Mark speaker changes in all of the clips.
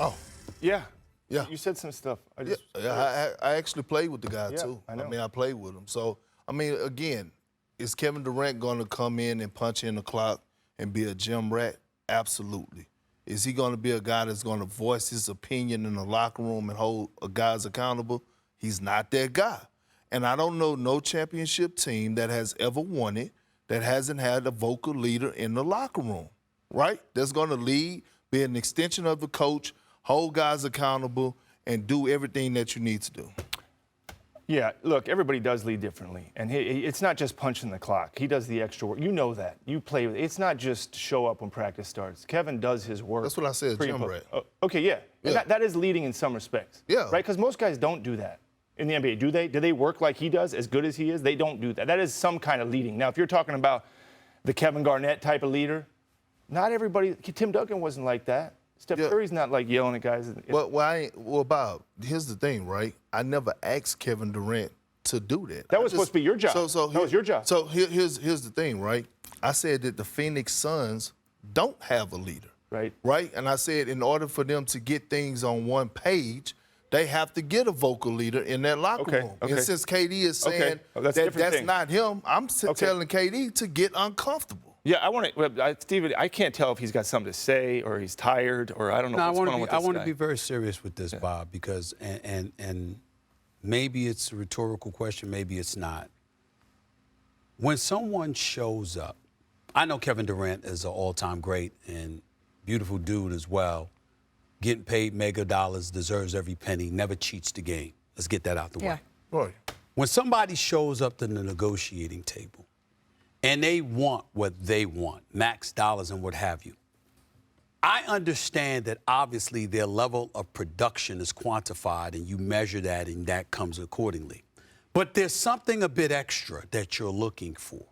Speaker 1: Oh,
Speaker 2: Yeah.
Speaker 1: yeah.
Speaker 2: You said some stuff.
Speaker 1: I actually played with the guy, too.
Speaker 2: I know.
Speaker 1: I mean, I played with him. So, I mean, again, is Kevin Durant going to come in and punch in the clock and be a gym rat? Absolutely. Is he going to be a guy that's going to voice his opinion in the locker room and hold guys accountable? He's not that guy. And I don't know no championship team that has ever won it that hasn't had a vocal leader in the locker room, right? That's going to lead, be an extension of the coach, hold guys accountable, and do everything that you need to do.
Speaker 2: Yeah, look, everybody does lead differently. And it's not just punching the clock. He does the extra work. You know that. You play with it. It's not just show up when practice starts. Kevin does his work.
Speaker 1: That's what I said, gym rat.
Speaker 2: Okay, yeah.
Speaker 1: Yeah.
Speaker 2: That is leading in some respects.
Speaker 1: Yeah.
Speaker 2: Right? Because most guys don't do that in the NBA. Do they? Do they work like he does, as good as he is? They don't do that. That is some kind of leading. Now, if you're talking about the Kevin Garnett type of leader, not everybody. Tim Duncan wasn't like that. Steph Curry's not like yelling at guys.
Speaker 1: Well, Bob, here's the thing, right? I never asked Kevin Durant to do that.
Speaker 2: That was supposed to be your job. That was your job.
Speaker 1: So here's the thing, right? I said that the Phoenix Suns don't have a leader.
Speaker 2: Right.
Speaker 1: Right? And I said in order for them to get things on one page, they have to get a vocal leader in that locker room.
Speaker 2: Okay.
Speaker 1: And since KD is saying that's not him, I'm telling KD to get uncomfortable.
Speaker 2: Yeah, I want to, Steven, I can't tell if he's got something to say or he's tired or I don't know what's going on with this guy.
Speaker 3: I want to be very serious with this, Bob, because, and maybe it's a rhetorical question, maybe it's not. When someone shows up, I know Kevin Durant is an all-time great and beautiful dude as well, getting paid mega dollars, deserves every penny, never cheats the game. Let's get that out the way.
Speaker 1: Right.
Speaker 3: When somebody shows up to the negotiating table and they want what they want, max dollars and what have you, I understand that obviously their level of production is quantified and you measure that and that comes accordingly. But there's something a bit extra that you're looking for.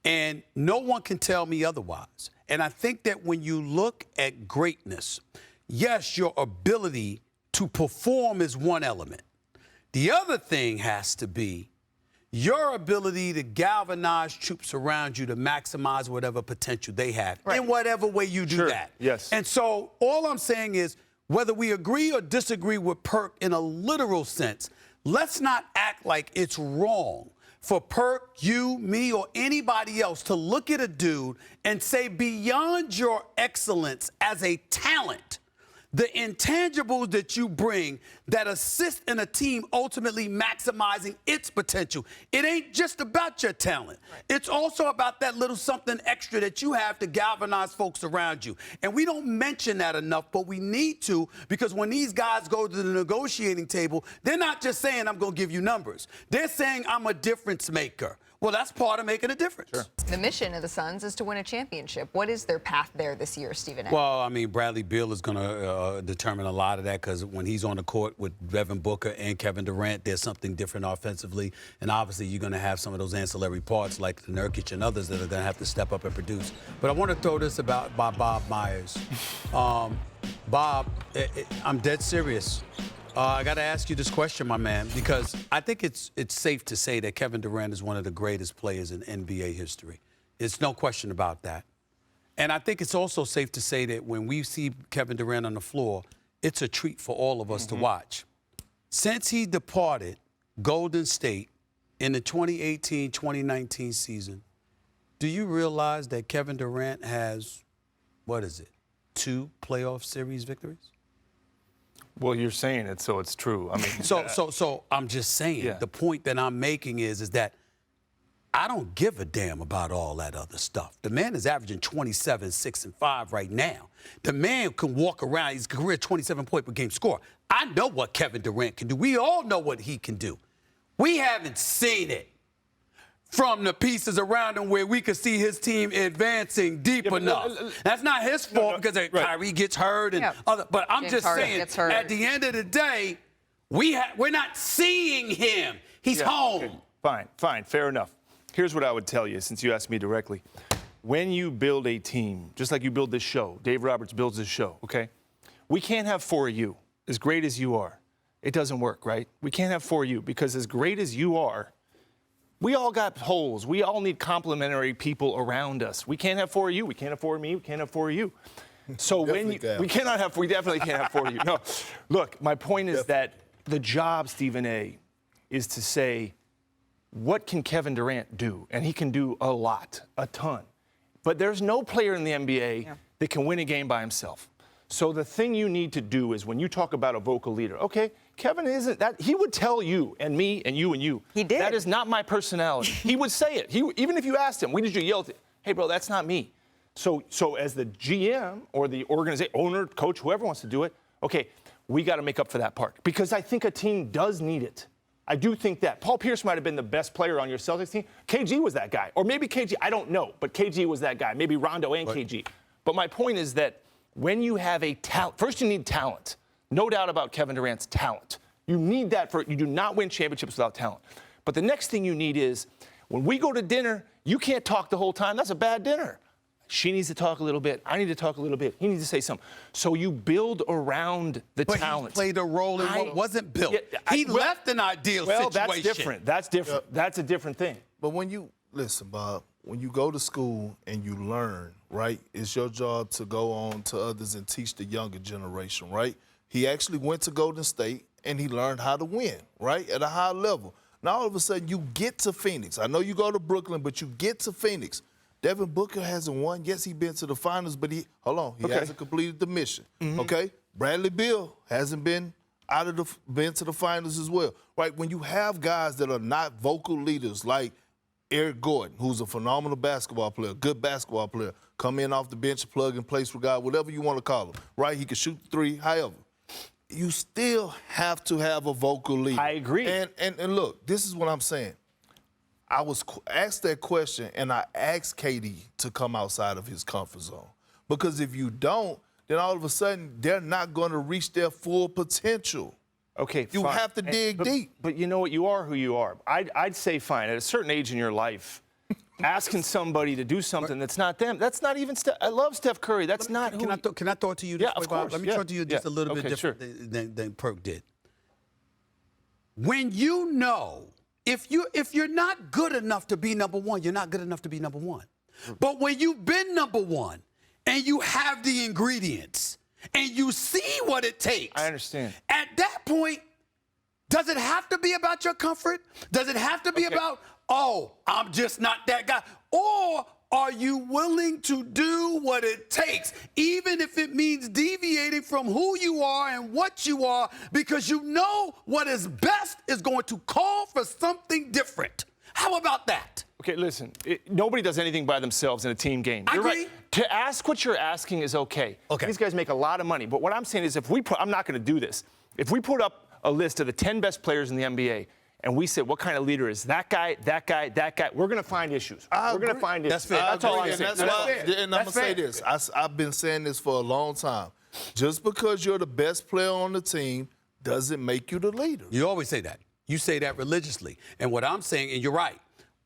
Speaker 3: And no one can tell me otherwise. And I think that when you look at greatness, yes, your ability to perform is one element. The other thing has to be your ability to galvanize troops around you to maximize whatever potential they have in whatever way you do that.
Speaker 2: Yes.
Speaker 3: And so all I'm saying is whether we agree or disagree with Perk in a literal sense, let's not act like it's wrong for Perk, you, me, or anybody else to look at a dude and say beyond your excellence as a talent, the intangibles that you bring that assist in a team ultimately maximizing its potential. It ain't just about your talent. It's also about that little something extra that you have to galvanize folks around you. And we don't mention that enough, but we need to, because when these guys go to the negotiating table, they're not just saying, I'm going to give you numbers. They're saying, I'm a difference maker. Well, that's part of making a difference.
Speaker 4: Sure. The mission of the Suns is to win a championship. What is their path there this year, Stephen A?
Speaker 3: Well, I mean, Bradley Beal is going to determine a lot of that because when he's on the court with Devin Booker and Kevin Durant, there's something different offensively. And obviously, you're going to have some of those ancillary parts like the Nurkic and others that are going to have to step up and produce. But I want to throw this about Bob Myers. Bob, I'm dead serious. I got to ask you this question, my man, because I think it's safe to say that Kevin Durant is one of the greatest players in NBA history. There's no question about that. And I think it's also safe to say that when we see Kevin Durant on the floor, it's a treat for all of us to watch. Since he departed Golden State in the 2018-2019 season, do you realize that Kevin Durant has, 2 playoff series victories?
Speaker 2: Well, you're saying it, so it's true. I mean,
Speaker 3: so I'm just saying. The point that I'm making is that I don't give a damn about all that other stuff. The man is averaging 27, 6, and 5 right now. The man can walk around. He's a career 27-point per game scorer. I know what Kevin Durant can do. We all know what he can do. We haven't seen it from the pieces around him where we could see his team advancing deep enough. That's not his fault because Kyrie gets hurt and other. But I'm just saying, at the end of the day, we're not seeing him. He's home.
Speaker 2: Okay. Fine, fair enough. Here's what I would tell you, since you asked me directly. When you build a team, just like you build this show, Dave Roberts builds this show, okay? We can't have 4 of you, as great as you are. It doesn't work, right? We can't have 4 of you because as great as you are, we all got holes. We all need complementary people around us. We can't have 4 of you. We can't have 4 of me. We can't have 4 of you. So
Speaker 1: Definitely
Speaker 2: we cannot have, we definitely can't have 4 of you. No, look, my point is that the job, Stephen A., is to say, what can Kevin Durant do? And he can do a lot, a ton. But there's no player in the NBA that can win a game by himself. So the thing you need to do is when you talk about a vocal leader, okay, Kevin isn't that. He would tell you and me and you and you.
Speaker 4: He did.
Speaker 2: That is not my personality. He would say it. Even if you asked him, we did you yell at, hey, bro, that's not me. So as the GM or the organization, owner, coach, whoever wants to do it, okay, we got to make up for that part. Because I think a team does need it. I do think that. Paul Pierce might have been the best player on your Celtics team. KG was that guy. Or maybe KG, I don't know, but KG was that guy. Maybe Rondo and KG. But my point is that when you have a talent, first you need talent. No doubt about Kevin Durant's talent. You need that you do not win championships without talent. But the next thing you need is when we go to dinner, you can't talk the whole time. That's a bad dinner. She needs to talk a little bit. I need to talk a little bit. He needs to say something. So you build around the talent.
Speaker 3: He played a role in what wasn't built. He left an ideal situation.
Speaker 2: That's different. That's different. That's a different thing.
Speaker 1: But when you, listen, Bob, when you go to school and you learn, right, it's your job to go on to others and teach the younger generation, right? He actually went to Golden State and he learned how to win, right, at a high level. Now all of a sudden you get to Phoenix. I know you go to Brooklyn, but you get to Phoenix. Devin Booker hasn't won. Yes, he's been to the finals, but he hasn't completed the mission. Okay? Bradley Beal hasn't been been to the finals as well. Right? When you have guys that are not vocal leaders like Eric Gordon, who's a phenomenal basketball player, good basketball player, come in off the bench, plug and play for God, whatever you want to call him, right? He can shoot the three, however. You still have to have a vocal leader.
Speaker 2: I agree.
Speaker 1: And look, this is what I'm saying. I was asked that question, and I asked KD to come outside of his comfort zone. Because if you don't, then all of a sudden, they're not going to reach their full potential.
Speaker 2: Okay,
Speaker 1: you
Speaker 2: fine.
Speaker 1: have to dig deep.
Speaker 2: But you know what? You are who you are. I'd say fine. At a certain age in your life, asking somebody to do something that's not them, that's not even I love Steph Curry. That's not who
Speaker 3: Can I throw it to you this way,
Speaker 2: of
Speaker 3: Bob?
Speaker 2: course.
Speaker 3: Let me throw it to you just a little bit different than Perk did. When you know, if you're not good enough to be number one, you're not good enough to be number one. But when you've been number one and you have the ingredients and you see what it takes.
Speaker 2: I understand.
Speaker 3: At that point, does it have to be about your comfort? Does it have to be about, oh, I'm just not that guy? Or are you willing to do what it takes, even if it means deviating from who you are and what you are, because you know what is best is going to call for something different? How about that?
Speaker 2: Okay, listen, nobody does anything by themselves in a team game. You're
Speaker 3: agree.
Speaker 2: right. To ask what you're asking is okay. These guys make a lot of money. But what I'm saying is I'm not going to do this. If we put up a list of the 10 best players in the NBA, and we said, what kind of leader is that guy, that guy, that guy? We're going to find issues. We're going to find issues.
Speaker 3: That's fair.
Speaker 2: That's all I'm saying.
Speaker 1: And I'm going to say this. I've been saying this for a long time. Just because you're the best player on the team doesn't make you the leader.
Speaker 3: You always say that. You say that religiously. And what I'm saying, and you're right,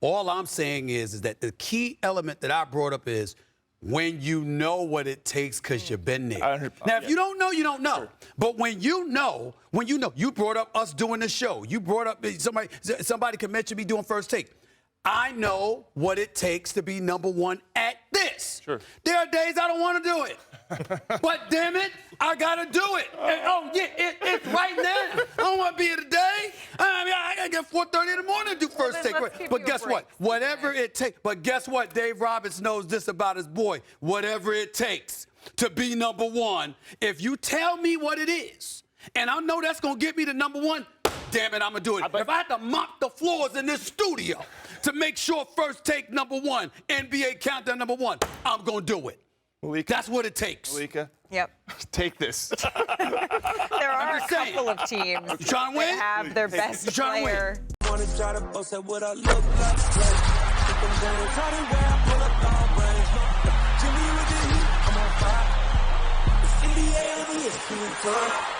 Speaker 3: all I'm saying is that the key element that I brought up is when you know what it takes because you've been there. Now, if you don't know, you don't know. Sure. But when you know, you brought up us doing the show. You brought up somebody can mention me doing First Take. I know what it takes to be number one at this.
Speaker 2: Sure.
Speaker 3: There are days I don't want to do it. But damn it, I got to do it. And, it's right now. I don't want to be here today. I mean, I got to get 4:30 in the morning to do First Take. But guess what? Whatever it takes. But guess what? Dave Roberts knows this about his boy. Whatever it takes to be number one, if you tell me what it is, and I know that's going to get me to number one, damn it, I'm going to do it. If I have to mop the floors in this studio to make sure First Take number one, NBA Countdown number one, I'm going to do it.
Speaker 2: Malika,
Speaker 3: that's what it takes.
Speaker 2: Malika,
Speaker 4: yep.
Speaker 2: Take this.
Speaker 4: There are a couple of teams that have their best player.
Speaker 5: Wanna try to boast at what I look like. Think I'm gonna try to wear, pull up long range. Jimmy with the heat, I'm on fire. It's NBA over here,